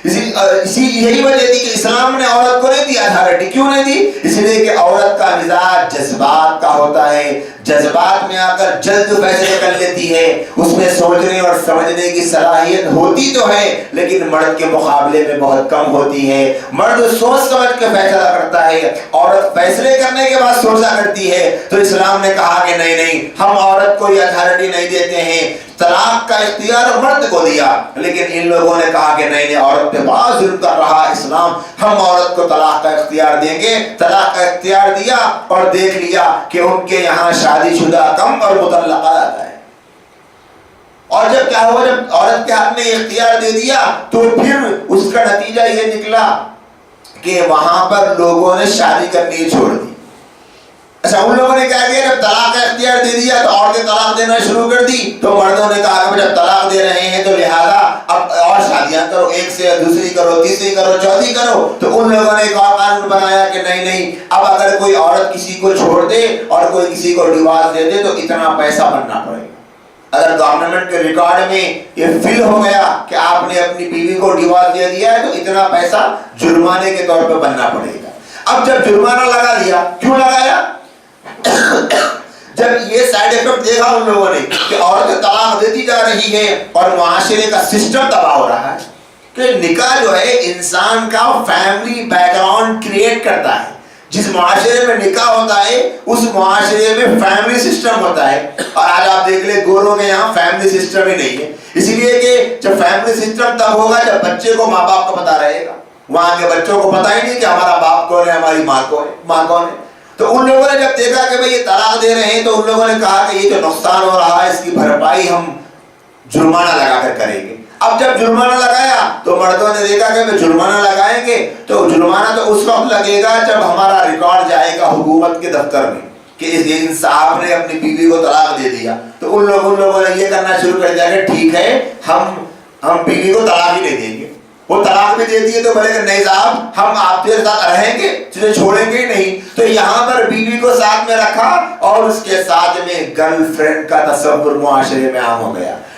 یہی وجہ تھی کہ اسلام نے عورت کو نہیں دی اتھارٹی. کیوں نہیں دی؟ اس لیے کہ عورت کا مزاج جذبات کا ہوتا ہے, جذبات میں آ کر جلد فیصلے کر لیتی ہے, اس میں سوچنے اور سمجھنے کی صلاحیت ہوتی تو ہے لیکن مرد کے مقابلے میں بہت کم ہوتی ہے. مرد سوچ سمجھ کے فیصلہ کرتا ہے, عورت فیصلے کرنے کے بعد سوچا کرتی ہے. تو اسلام نے کہا کہ نہیں نہیں, ہم عورت کو یہ اتھارٹی نہیں دیتے ہیں, طلاق کا اختیار مرد کو دیا. لیکن ان لوگوں نے کہا کہ نہیں نہیں, عورت پہ بہت ظلم کر رہا اسلام, ہم عورت کو طلاق کا اختیار دیں گے. طلاق کا اختیار دیا اور دیکھ لیا کہ ان کے یہاں شادی شدہ کم اور مطلقہ زیادہ ہے. اور جب کیا ہوا, جب عورت کے ہاتھ میں اختیار دے دیا تو پھر اس کا نتیجہ یہ نکلا کہ وہاں پر لوگوں نے شادی کرنی چھوڑ دی. اچھا, ان لوگوں نے کیا کیا, جب طلاق کا اختیار دے دیا تو عورتیں طلاق دینا شروع کر دی. تو مردوں نے کہا کہ جب طلاق دے رہے ہیں تو لہذا اب اور شادیاں کرو, ایک سے دوسری کرو, تیسری کرو, چوتھی کرو. تو ان لوگوں نے ایک اور قانون بنایا کہ نہیں نہیں, اب اگر کوئی عورت کسی کو چھوڑ دے اور کوئی کسی کو ڈیورس دے دے تو اتنا پیسہ بننا پڑے گا. اگر گورنمنٹ کے ریکارڈ میں یہ فل ہو گیا کہ آپ نے اپنی بیوی کو ڈیورس دے دیا ہے تو اتنا پیسہ جرمانے کے طور پہ بننا پڑے گا. اب جب جرمانہ لگا دیا, کیوں لگایا؟ جب یہ سائیڈ ایفیکٹ دیکھا ان لوگوں نے کہ عورتیں طلاق دیتی جا رہی ہے اور معاشرے کا سسٹم تباہ ہو رہا ہے, کہ نکاح جو ہے انسان کا فیملی بیک گراؤنڈ کریٹ کرتا ہے. جس معاشرے میں نکاح ہوتا ہے اس معاشرے میں فیملی سسٹم ہوتا ہے. اور آج آپ دیکھ لیں گوروں کے یہاں فیملی سسٹم ہی نہیں ہے, اس لیے کہ جب فیملی سسٹم تب ہوگا جب بچے کو ماں باپ کو پتا رہے گا. وہاں کے بچوں کو پتا ہی نہیں کہ ہمارا باپ کون ہے, ہماری ماں کون ہے. تو ان لوگوں نے جب دیکھا کہ بھئی یہ طلاق دے رہے ہیں تو ان لوگوں نے کہا کہ یہ جو نقصان ہو رہا ہے اس کی بھرپائی ہم جرمانہ لگا کر کریں گے. اب جب جرمانہ لگایا تو مردوں نے دیکھا کہ جرمانہ لگائیں گے تو جرمانہ تو اس وقت لگے گا جب ہمارا ریکارڈ جائے گا حکومت کے دفتر میں کہ اس صاحب نے اپنی بیوی کو طلاق دے دیا. تو ان لوگوں نے یہ کرنا شروع کر دیا کہ ٹھیک ہے ہم بیوی کو طلاق ہی نہیں دیں گے. وہ طلاق بھی دے دیے تو بولے کہ نہیں صاحب ہم آپ کے ساتھ رہیں گے, تجھے چھوڑیں گے نہیں. تو یہاں پر بیوی کو ساتھ میں رکھا اور اس کے ساتھ میں گرل فرینڈ کا تصور معاشرے میں عام ہو گیا.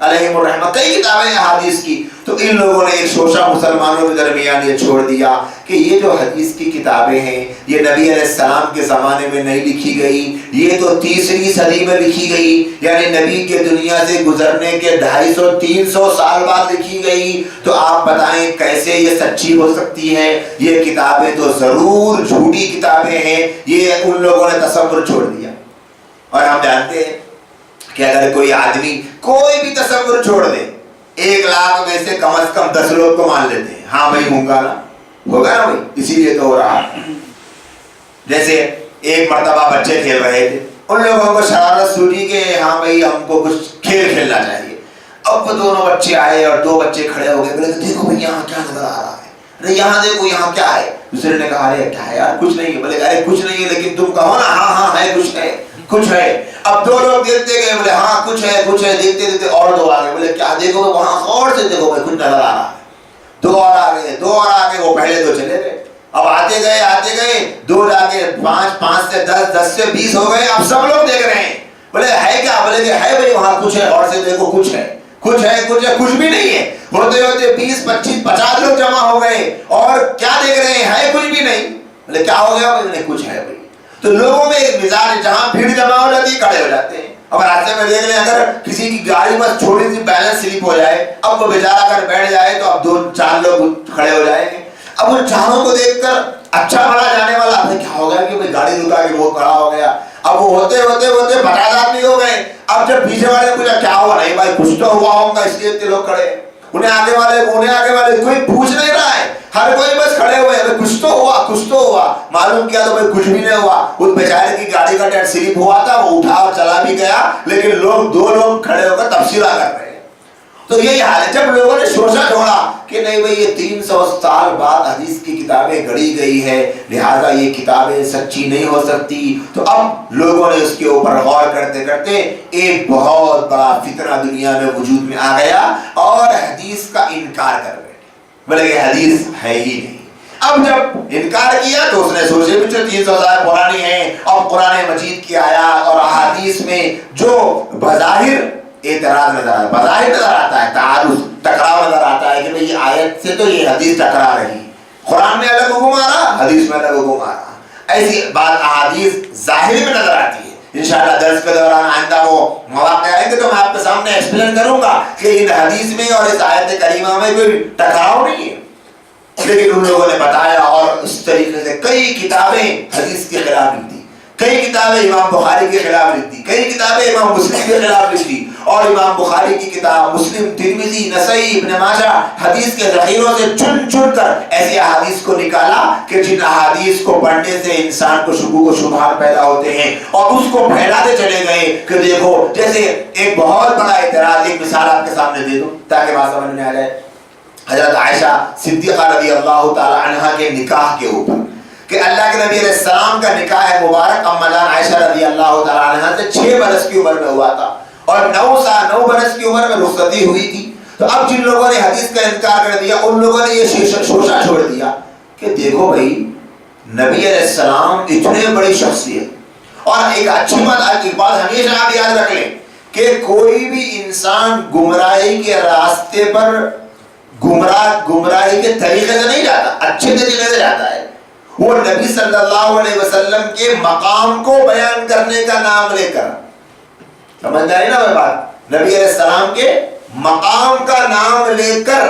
علیہم الرحمہ، کئی کتابیں ہیں حدیث کی. تو ان لوگوں نے ایک شوشہ مسلمانوں کے درمیان یہ چھوڑ دیا کہ یہ جو حدیث کی کتابیں ہیں یہ نبی علیہ السلام کے زمانے میں نہیں لکھی گئی، یہ تو تیسری صدی میں لکھی گئی، یعنی نبی کے دنیا سے گزرنے کے 250-300 سال بعد لکھی گئی. تو آپ بتائیں کیسے یہ سچی ہو سکتی ہے؟ یہ کتابیں تو ضرور جھوٹی کتابیں ہیں. یہ ان لوگوں نے تصور چھوڑ دیا. اور ہم جانتے ہیں کہ اگر کوئی آدمی کوئی بھی تصور چھوڑ دے، 1 لاکھ میں سے کم از کم 10 لوگ کو مان لیتے ہیں ہاں بھائی ہوگا نا بھائی، اسی لیے تو ہو رہا. جیسے ایک مرتبہ بچے کھیل رہے تھے، ان لوگوں کو شرارت سوچی کہ ہاں بھائی ہم کو کچھ کھیل کھیلنا چاہیے. اب وہ دونوں بچے آئے اور 2 بچے کھڑے ہو گئے، بولے دیکھو بھائی یہاں کیا نظر آ رہا ہے، ارے یہاں دیکھو یہاں کیا ہے. دوسرے نے کہا ارے کیا ہے یار، کچھ نہیں ہے. بولے ارے کچھ نہیں ہے لیکن تم کہو نا ہاں ہاں ہے کچھ ہے کچھ ہے. اب 2 لوگ دیکھتے گئے، بولے ہاں کچھ ہے کچھ ہے. دیکھتے دیکھتے اور 2 آ گئے، بولے کیا دیکھو وہاں غور سے دیکھو بھائی کچھ نظر آ رہا ہے. 2 اور آ گئے، 2 اور آ گئے. وہ پہلے 2 چلے گئے. اب آتے گئے 2 جا کے 5 سے 10 10 سے 20 ہو گئے. اب سب لوگ دیکھ رہے ہیں. بولے ہے کیا؟ بولے کہ ہے بھائی وہاں کچھ ہے، اور سے دیکھو کچھ ہے کچھ ہے کچھ ہے. کچھ بھی نہیں ہے. ہوتے ہوتے 20 25 50 لوگ جمع ہو گئے اور کیا دیکھ رہے ہیں؟ ہے کچھ بھی نہیں. بولے کیا ہو گیا؟ بولے کچھ ہے بھائی. تو لوگوں میں ایک مزاج، جہاں بھیڑ جمع ہو جاتی ہے کھڑے ہو جاتے ہیں. اب راستے میں دیکھ لیں اگر کسی کی گاڑی بس تھوڑی سی بیلنس سلپ ہو جائے، اب وہ بیچارہ اگر بیٹھ جائے تو اب 2-4 لوگ کھڑے ہو جائیں گے. اب ان چاروں کو دیکھ کر اچھا بڑا جانے والا کیا ہو گیا کہ بھائی گاڑی رکا کے وہ کھڑا ہو گیا. اب وہ ہوتے 50 آدمی ہو گئے. اب جب پیچھے والے پوچھا کیا ہوا؟ نہیں بھائی کچھ تو ہوا ہوگا اس لیے اتنے لوگ کھڑے. انہیں آگے والے کوئی پوچھ نہیں رہا ہے، ہر کوئی بس کھڑے ہوئے ہیں کچھ تو ہوا. معلوم کیا تو بھائی کچھ بھی نہیں ہوا. اس بیچارے کی گاڑی کا ٹائر سلپ ہوا تھا، وہ اٹھا اور چلا بھی گیا، لیکن لوگ 2 لوگ کھڑے ہو کر تبصرہ کر رہے ہیں. تو یہی حال ہے. جب لوگوں نے شوشہ چھوڑا کہ نہیں بھئی یہ 300 سال بعد حدیث کی کتابیں گھڑی گئی ہے، لہٰذا یہ کتابیں سچی نہیں ہو سکتی، تو اب لوگوں نے اس کے اوپر غور کرتے کرتے ایک بہت بڑا فتنہ دنیا میں وجود میں آ گیا اور حدیث کا انکار کر رہے. بولے کہ حدیث ہے ہی نہیں. اب جب انکار کیا تو اس نے سوچے بھی جو 300 سال پرانی ہیں اور قرآن مجید کی آیات اور احادیث میں جو بظاہر اعتراض نظر آتا ہے، تعارض ٹکراؤ نظر آتا ہے کہ بھئی یہ آیت سے تو یہ حدیث ٹکرا رہی، قرآن میں الگ حکم آ رہا حدیث میں الگ حکم آ رہا. ایسی بات احادیث ظاہر میں نظر آتی ہے. انشاءاللہ درس کے دوران آئندہ وہ مواقع آئیں گے تو میں آپ کے سامنے ایکسپلین کروں گا کہ ان حدیث میں اور اس آیت کریمہ میں کوئی ٹکراؤ نہیں ہے. لیکن ان لوگوں نے بتایا اور اس طریقے سے کئی کتابیں حدیث کے خلاف لکھ دی، کئی کتابیں امام بخاری کے خلاف لکھ دی، کئی کتابیں امام مسلم کے خلاف لکھ دی. اور امام بخاری کی کتاب، مسلم، ترمذی، نسائی، ابن ماجہ حدیث کے ذخیروں سے چن کر ایسی احادیث کو نکالا کہ جن احادیث کو پڑھنے سے انسان کو شکوک و شبہات پیدا ہوتے ہیں، اور اس کو پھیلاتے چلے گئے کہ دیکھو جیسے ایک بہت بڑا اعتراض، ایک مثال آپ کے سامنے دے دوں تاکہ بات سمجھ میں آ جائے. حضرت عائشہ صدیقہ رضی اللہ تعالی عنہا کے نکاح کے اوپر کہ اللہ کے نبی علیہ السلام کا نکاح مبارک اما جان عائشہ رضی اللہ تعالی عنہا سے 6 برس کی عمر میں ہوا تھا اور 9 برس کی عمر میں رخصتی ہوئی تھی. تو اب جن لوگوں نے حدیث کا انکار کر دیا ان لوگوں نے یہ شوشہ چھوڑ دیا کہ دیکھو بھائی نبی علیہ السلام اتنے بڑی شخصیت. اور ایک اچھی بات ہمیشہ آپ یاد رکھ لیں کہ کوئی بھی انسان گمراہی کے راستے پر گمراہی کے طریقے سے نہیں جاتا، اچھے طریقے سے جاتا ہے. وہ نبی صلی اللہ علیہ وسلم کے مقام کو بیان کرنے کا نام لے کر، سمجھ آئی نا بات، نبی علیہ السلام کے مقام کا نام لے کر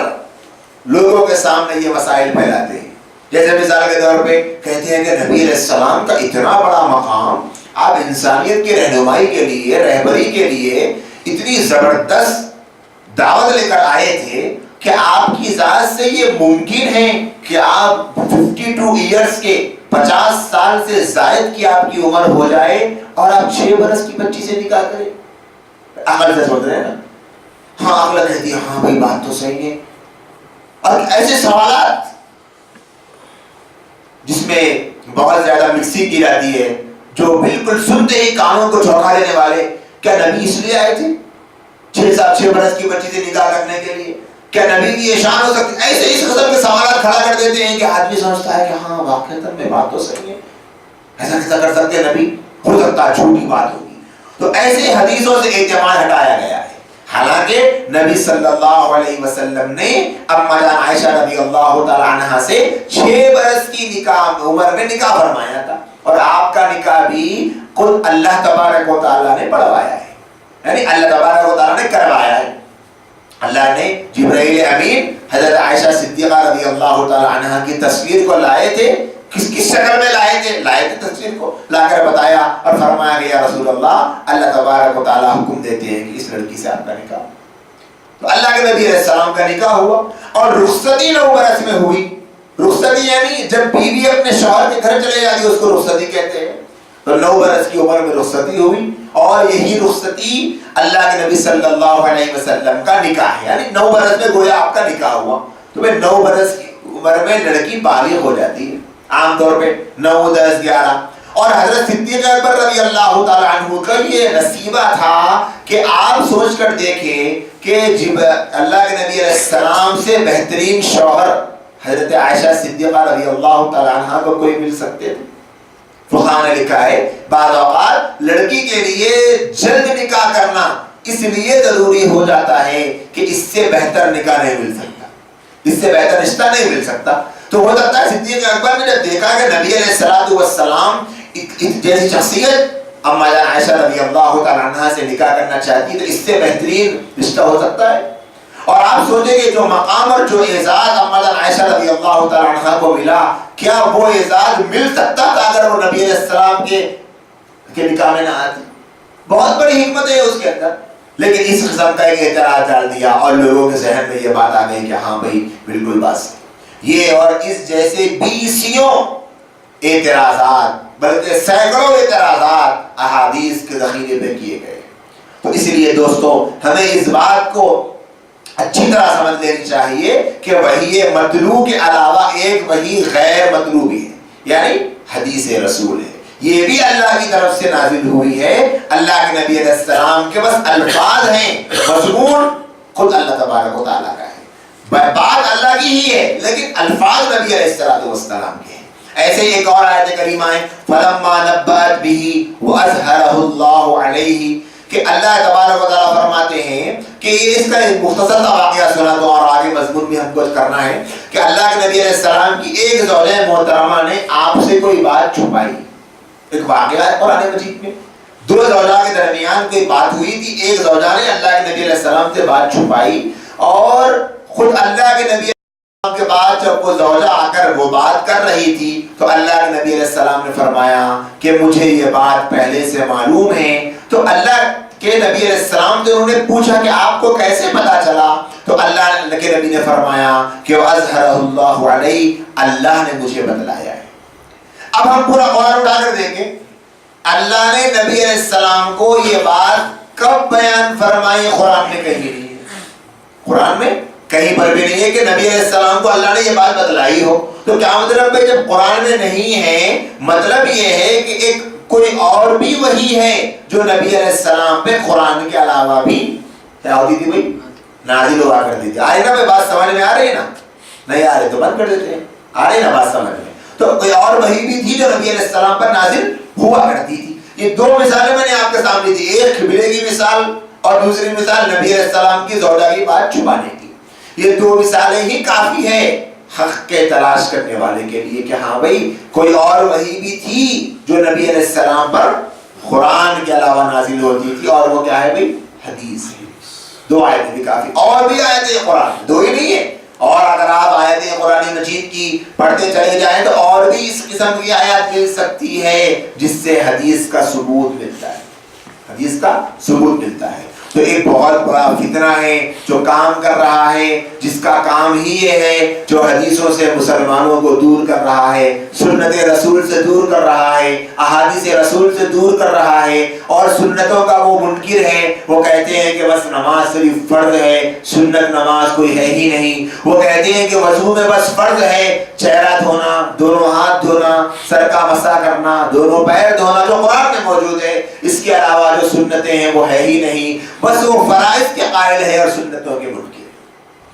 لوگوں کے سامنے یہ مسائل پھیلاتے ہیں. جیسے مثال کے طور پہ کہتے ہیں کہ نبی علیہ السلام کا اتنا بڑا مقام، آپ انسانیت کی رہنمائی کے لیے، رہبری کے لیے اتنی زبردست دعوت لے کر آئے تھے کہ آپ کی ذات سے یہ ممکن ہے کہ آپ 52 ایئرز کے 50 سال سے زائد کی آپ کی عمر ہو جائے اور آپ 6 برس کی بچی سے نکاح کریں. عقل سے سوچ رہے ہیں نا؟ ہاں عقل کہتی ہے ہاں بھائی بات تو صحیح ہے. اور ایسے سوالات جس میں بہت زیادہ مکسنگ کی جاتی ہے، جو بالکل سنتے ہی کانوں کو چونکا دینے والے. کیا نبی اس لیے آئے تھے 6 برس کی بچی سے نکاح کرنے کے لیے؟ کیا نبی کی یہ شان ہو سکتی؟ ایسے اس قسم کے سوالات کھڑا کر دیتے ہیں کہ آدمی سمجھتا ہے کہ ہاں واقعتاً میں بات تو صحیح ہے، ایسا کیسا کر سکتے نبی، ہو سکتا ہے جھوٹی بات ہوگی. تو ایسے حدیثوں سے اعتماد ہٹایا گیا ہے. حالانکہ نبی صلی اللہ علیہ وسلم نے اما جان عائشہ رضی اللہ تعالی عنہا سے 6 برس کی نکاح عمر میں نکاح فرمایا تھا، اور آپ کا نکاح بھی خود اللہ تبارک و تعالیٰ نے پڑھوایا ہے، یعنی اللہ تبارک و تعالیٰ نے کروایا ہے۔ اللہ نے جبرائیل امین حضرت عائشہ صدیقہ رضی اللہ تعالی عنہا کی تصویر کو لائے تھے، کس شکل میں لائے تھے تصویر کو لا کر بتایا اور فرمایا کہ یا رسول اللہ تبارک و تعالیٰ حکم دیتے ہیں کہ اس لڑکی سے آپ کا نکاح، تو اللہ کے نبی علیہ السلام کا نکاح ہوا، اور رخصتی 9 برس میں ہوئی۔ رخصتی یعنی جب بیوی اپنے شوہر کے گھر چلے جاتی ہے اس کو رخصتی کہتے ہیں، تو 9 برس کی عمر میں رخصتی ہوئی، اور یہی رخصتی اللہ کے نبی صلی اللہ علیہ وسلم کا نکاح ہے، یعنی 9 برس میں گویا آپ کا نکاح ہوا۔ تو 9 برس کی عمر میں لڑکی بالغ ہو جاتی ہے عام طور پہ 9، 10، 11، اور حضرت صدیق اکبر رضی اللہ تعالی عنہ کا یہ نصیبہ تھا کہ آپ سوچ کر دیکھیں کہ جب اللہ کے نبی علیہ السلام سے بہترین شوہر حضرت عائشہ صدیقہ رضی اللہ تعالی عنہ کو کوئی مل سکتے تھے؟ فقہاء نے لکھا ہے بعض اوقات لڑکی کے لیے جلد نکاح کرنا اس لیے ضروری ہو جاتا ہے کہ اس سے بہتر نکاح نہیں مل سکتا، اس سے بہتر رشتہ نہیں مل سکتا۔ تو ہو سکتا ہے صدیق اکبر نے جب دیکھا کہ نبی علیہ السلام جیسی شخصیت اما جان عائشہ رضی اللہ تعالی عنہا سے نکاح کرنا چاہتی ہے تو اس سے بہترین رشتہ ہو سکتا ہے، اور آپ سوچیں کہ جو مقام اور جو اعزاز اما جان عائشہ رضی اللہ تعالی عنہا کو ملا، کیا وہ اعزاز مل سکتا تھا اگر وہ نبی علیہ السلام کے نکاح میں نہ آتی؟ بہت بڑی حکمت ہے اس کے اندر، لیکن اس قسم کا ایک اعتراض ڈال دیا اور لوگوں کے ذہن میں یہ بات آ گئی کہ ہاں بھائی بالکل بات صحیح۔ یہ اور اس جیسے 20 اعتراضات بلکہ سینکڑوں اعتراضات احادیث کے ذخیرے پہ کیے گئے۔ تو اس لیے دوستو ہمیں اس بات کو اچھی طرح سمجھ لینی چاہیے کہ وحی مطلوع کے علاوہ ایک وحی غیر مطلوع بھی ہے، یعنی حدیث رسول ہے، یہ بھی اللہ کی طرف سے نازل ہوئی ہے، اللہ کے نبی علیہ السلام کے بس الفاظ ہیں، مضمون خود اللہ تبارک و تعالیٰ کا ہے، بات اللہ کی ہی ہے لیکن الفاظ نبی علیہ السلام کے ہیں۔ ایسے ہی ایک اور آیت کریمہ ہے فَلَمَّا نَبَّأَتْ بِهِ وَأَظْهَرَهُ اللَّهُ عَلَيْهِ، کہ اللہ تبارک و تعالیٰ فرماتے ہیں کہ اس کا ایک مختصر سا واقعہ سنا دو اور آگے مضمون بھی ہم کو کرنا ہے کہ اللہ کے نبی علیہ السلام کی ایک زوجہ محترمہ نے آپ سے کوئی بات چھپائی۔ ایک واقعہ ہے قرآن مجید میں، 2 زوجہ کے درمیان کوئی بات ہوئی تھی، ایک زوجہ نے اللہ کے نبی علیہ السلام سے بات چھپائی، اور خود اللہ کے نبی کے بعد جب وہ زوجہ آ کر وہ بات کر رہی تھی تو اللہ کے نبی علیہ السلام نے فرمایا کہ مجھے یہ بات پہلے سے معلوم ہے۔ تو اللہ کے نبی علیہ السلام سے انہوں نے پوچھا کہ آپ کو کیسے پتا چلا؟ تو اللہ کے نبی نے فرمایا کہ وَأَظْهَرَهُ اللَّهُ عَلَيْهِ، اللہ نے مجھے بتلایا ہے۔ اب ہم پورا قرآن اٹھا کر دیکھیں، اللہ نے نبی علیہ السلام کو یہ بات کب بیان فرمائی؟ قرآن میں کہیں نہیں ہے، قرآن میں کہیں پر بھی نہیں ہے کہ نبی علیہ السلام کو اللہ نے یہ بات بتلائی ہو۔ تو کیا مطلب ہے؟ جب قرآن میں نہیں ہے مطلب یہ ہے کہ ایک کوئی اور بھی وحی ہے جو نبی علیہ السلام پہ قرآن کے علاوہ بھی کیا ہوتی تھی بھائی؟ نازل ہوا کرتی تھی۔ آ رہی نا بھائی بات سمجھ میں؟ آ رہی ہے نا؟ نہیں آ رہے تو بند کر دیتے ہیں، آ رہی نا بات سمجھ میں؟ تو کوئی اور وحی بھی تھی جو نبی علیہ السلام پر نازل ہوا کرتی تھی۔ یہ 2 مثالیں میں نے آپ کے سامنے دی، ایک قبلے کی مثال اور دوسری مثال نبی علیہ السلام کی زوجہ کی بات چھپانے کی۔ یہ 2 مثالیں ہی کافی ہے حق کے تلاش کرنے والے کے لیے کہ ہاں بھائی کوئی اور وحی بھی تھی جو نبی علیہ السلام پر قرآن کے علاوہ نازل ہوتی تھی، اور وہ کیا ہے بھائی؟ حدیث ہے۔ 2 آیتیں بھی کافی، اور بھی آیتیں قرآن 2 ہی نہیں ہے، اور اگر آپ آیتیں قرآن مجید کی پڑھتے چلے جائیں تو اور بھی اس قسم کی آیات مل سکتی ہے جس سے حدیث کا ثبوت ملتا ہے، حدیث کا ثبوت ملتا ہے۔ تو ایک بہت بڑا فتنہ ہے جو کام کر رہا ہے، جس کا کام ہی یہ ہے جو حدیثوں سے مسلمانوں کو دور کر رہا ہے، سنت رسول سے دور کر رہا ہے، احادیث رسول سے دور کر رہا ہے، اور سنتوں کا وہ منکر ہے، وہ کہتے ہیں کہ بس نماز صرف فرض ہے، سنت نماز کوئی ہے ہی نہیں۔ وہ کہتے ہیں کہ وضو میں بس فرض ہے چہرہ دھونا، دونوں ہاتھ دھونا، سر کا مسح کرنا، دونوں پیر دھونا جو قرآن میں موجود ہے، اس کے علاوہ جو سنتیں ہیں وہ ہے ہی نہیں، بس وہ فرائض کے قائل ہے اور سنتوں کے منکر۔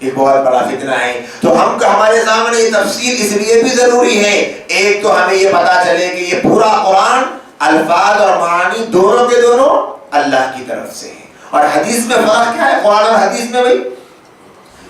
ایک بہت بڑا فتنہ ہے۔ تو ہمارے سامنے یہ تفصیل اس لیے بھی ضروری ہے، ایک تو ہمیں یہ پتا چلے کہ یہ پورا قرآن الفاظ اور معانی دونوں کے دونوں اللہ کی طرف سے ہے، اور حدیث میں فرق کیا ہے؟ قرآن اور حدیث میں بھائی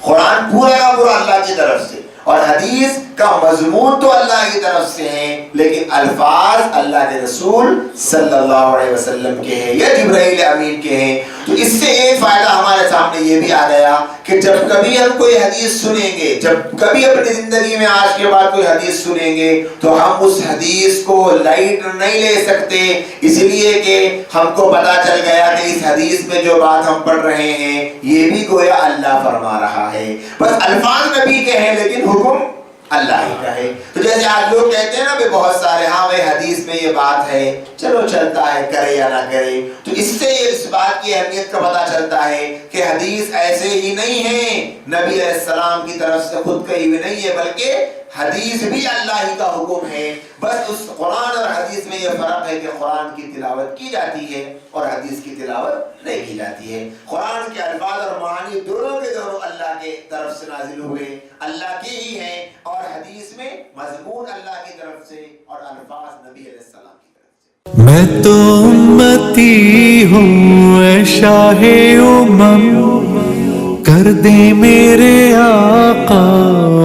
قرآن پورا کا پورا اللہ کی طرف سے اور حدیث کا مضمون تو اللہ کی طرف سے ہیں، لیکن الفاظ اللہ کے رسول صلی اللہ علیہ وسلم کے ہیں یا جبرائیل امین کے ہیں۔ تو اس سے ایک فائدہ ہمارے سامنے یہ بھی آ گیا کہ جب کبھی ہم کوئی حدیث سنیں گے، جب کبھی اپنی زندگی میں آج کے بعد کوئی حدیث سنیں گے تو ہم اس حدیث کو لائٹ نہیں لے سکتے، اس لیے کہ ہم کو پتا چل گیا کہ اس حدیث میں جو بات ہم پڑھ رہے ہیں یہ بھی گویا اللہ فرما رہا ہے، بس الفاظ نبی کے ہیں لیکن حکم اللہ ہی کا ہے۔ تو جیسے آج لوگ کہتے ہیں نا کہ بہت سارے ہاں بھائی حدیث میں یہ بات ہے، چلو چلتا ہے، کرے یا نہ کرے، تو اس سے اس بات کی اہمیت کا پتہ چلتا ہے کہ حدیث ایسے ہی نہیں ہے، نبی علیہ السلام کی طرف سے خود کہی ہوئی نہیں ہے، بلکہ حدیث بھی اللہ ہی کا حکم ہے۔ بس اس قرآن اور حدیث میں یہ فرق ہے کہ قرآن کی تلاوت کی جاتی ہے اور حدیث کی تلاوت نہیں کی جاتی ہے۔ قرآن کے الفاظ اور معانی دونوں کے دونوں اللہ کے طرف سے نازل ہوئے، اللہ کے ہی ہیں، اور حدیث میں مضمون اللہ کی طرف سے اور الفاظ نبی علیہ السلام کی طرف سے۔ میں تو امتی ہوں اے شاہ امم، کر دے میرے آقا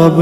اب